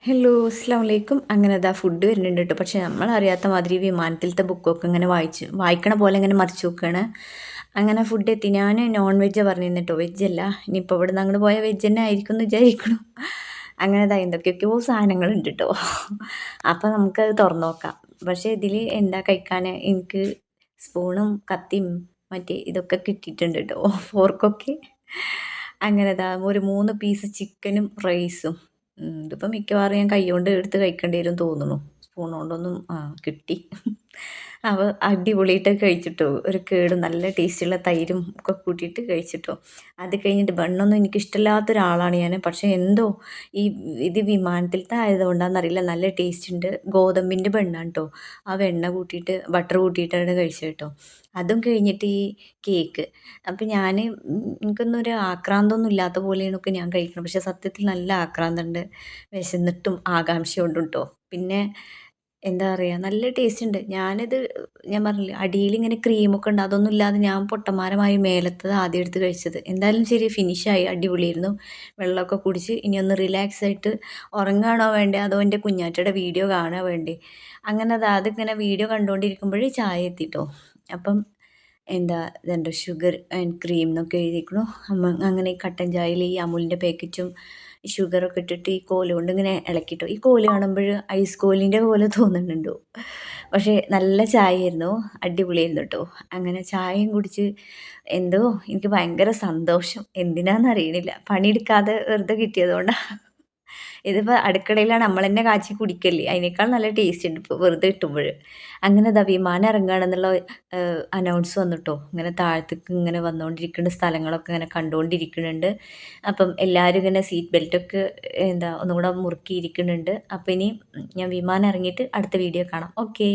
Hello അസ്സാം വലൈക്കും. അങ്ങനെ അതാ ഫുഡ് വരുന്നുണ്ട് കേട്ടോ. പക്ഷെ നമ്മളറിയാത്ത മാതിരി വിമാനത്തിലത്തെ ബുക്കൊക്കെ ഇങ്ങനെ വായിക്കണ പോലെ ഇങ്ങനെ മറിച്ച് നോക്കുകയാണ്. അങ്ങനെ ഫുഡ് എത്തി. ഞാൻ നോൺ വെജാണ് പറഞ്ഞിരുന്നു കേട്ടോ, വെജല്ല. ഇനിയിപ്പോൾ ഇവിടെ നിന്ന് അങ്ങോട്ട് പോയാൽ വെജ് തന്നെ ആയിരിക്കും എന്ന് വിചാരിക്കണം. അങ്ങനെ ഇതാ എന്തൊക്കെയൊക്കെയോ സാധനങ്ങളുണ്ട് കേട്ടോ. അപ്പോൾ നമുക്കത് തുറന്നു നോക്കാം. പക്ഷേ ഇതിൽ എന്താ കഴിക്കാൻ, എനിക്ക് സ്പൂണും കത്തിയും മറ്റേ ഇതൊക്കെ കിട്ടിയിട്ടുണ്ട് കേട്ടോ, ഫോർക്കൊക്കെ. അങ്ങനെ ഇതാ ഒരു 3 പീസ് ചിക്കനും റൈസും. ഇതിപ്പോൾ മിക്കവാറും ഞാൻ കൈകൊണ്ട് എടുത്ത് കഴിക്കേണ്ടി വരും തോന്നുന്നു. സ്പൂൺ കൊണ്ടൊന്നും കിട്ടി. അപ്പോൾ അടിപൊളിയായിട്ട് കഴിച്ചിട്ടോ. ഒരു കേടും നല്ല ടേസ്റ്റുള്ള തൈരും ഒക്കെ കൂട്ടിയിട്ട് കഴിച്ചിട്ടോ. അത് കഴിഞ്ഞിട്ട് ബണ്ണൊന്നും എനിക്കിഷ്ടമില്ലാത്ത ഒരാളാണ് ഞാൻ. പക്ഷേ എന്തോ ഈ ഇത് വിമാനത്തിലത്തെ ആയതുകൊണ്ടാണെന്നറിയില്ല, നല്ല ടേസ്റ്റ് ഉണ്ട്. ഗോതമ്പിൻ്റെ ബണ്ണാണ് കേട്ടോ. ആ വെണ്ണ കൂട്ടിയിട്ട് ബട്ടർ കൂട്ടിയിട്ടാണ് കഴിച്ചത് കേട്ടോ. അതും കഴിഞ്ഞിട്ട് ഈ കേക്ക്. അപ്പം ഞാൻ എനിക്കൊന്നും ഒരു ആക്രാന്തമൊന്നും ഇല്ലാത്ത പോലെയാണൊക്കെ ഞാൻ കഴിക്കുന്നത്. പക്ഷേ സത്യത്തിൽ നല്ല ആക്രാന്തമുണ്ട്. വിശന്നിട്ടും ആകാംക്ഷ കൊണ്ടും ട്ടോ. പിന്നെ എന്താ പറയുക, നല്ല ടേസ്റ്റ് ഉണ്ട്. ഞാൻ പറഞ്ഞില്ലേ അടിയിലിങ്ങനെ ക്രീമൊക്കെ ഉണ്ട്. അതൊന്നും ഇല്ലാതെ ഞാൻ പൊട്ടന്മാരമായി മേലത്തത് ആദ്യം എടുത്ത് കഴിച്ചത്. എന്തായാലും ശരി, ഫിനിഷായി. അടിപൊളിയായിരുന്നു. വെള്ളമൊക്കെ കുടിച്ച് ഇനി ഒന്ന് റിലാക്സ് ആയിട്ട് ഉറങ്ങുകയാണോ വേണ്ടേ അതോ എൻ്റെ കുഞ്ഞാറ്റയുടെ വീഡിയോ കാണുകയാ വേണ്ടേ. അങ്ങനെ അതിങ്ങനെ വീഡിയോ കണ്ടുകൊണ്ടിരിക്കുമ്പോഴേ ചായ എത്തിട്ടോ. അപ്പം എന്താ ഇതുണ്ട്, ഷുഗർ ആൻഡ് ക്രീം എന്നൊക്കെ എഴുതിയിരിക്കണു. അങ്ങനെ ഈ കട്ടൻ ചായയിൽ ഈ അമുലിൻ്റെ പാക്കറ്റും ഷുഗറൊക്കെ ഇട്ടിട്ട് ഈ കോല് കൊണ്ട് ഇങ്ങനെ ഇളക്കിട്ടോ. ഈ കോല് കാണുമ്പോൾ ഐസ് കോലിൻ്റെ പോലെ തോന്നുന്നുണ്ടോ. പക്ഷേ നല്ല ചായയായിരുന്നു, അടിപൊളിയായിരുന്നു കേട്ടോ. അങ്ങനെ ചായയും കുടിച്ച് എന്തോ എനിക്ക് ഭയങ്കര സന്തോഷം. എന്തിനാണെന്നറിയണില്ല, പണിയെടുക്കാതെ വെറുതെ കിട്ടിയതുകൊണ്ടാണ്. ഇതിപ്പോൾ അടുക്കളയിലാണ്, നമ്മൾ തന്നെ കാച്ചി കുടിക്കല്ലേ, അതിനേക്കാൾ നല്ല ടേസ്റ്റ് ഉണ്ട് ഇപ്പോൾ വെറുതെ കിട്ടുമ്പോൾ. അങ്ങനെ ദാ വിമാനം ഇറങ്ങുകയാണെന്നുള്ള അനൗൺസ് വന്നിട്ടോ. ഇങ്ങനെ താഴത്തേക്ക് ഇങ്ങനെ വന്നുകൊണ്ടിരിക്കുന്ന സ്ഥലങ്ങളൊക്കെ ഇങ്ങനെ കണ്ടുകൊണ്ടിരിക്കുന്നുണ്ട്. അപ്പം എല്ലാവരും ഇങ്ങനെ സീറ്റ് ബെൽറ്റൊക്കെ ഒന്നും കൂടെ മുറുക്കിയിരിക്കുന്നുണ്ട്. അപ്പം ഇനി ഞാൻ വിമാനം ഇറങ്ങിയിട്ട് അടുത്ത വീഡിയോ കാണാം. ഓക്കേ.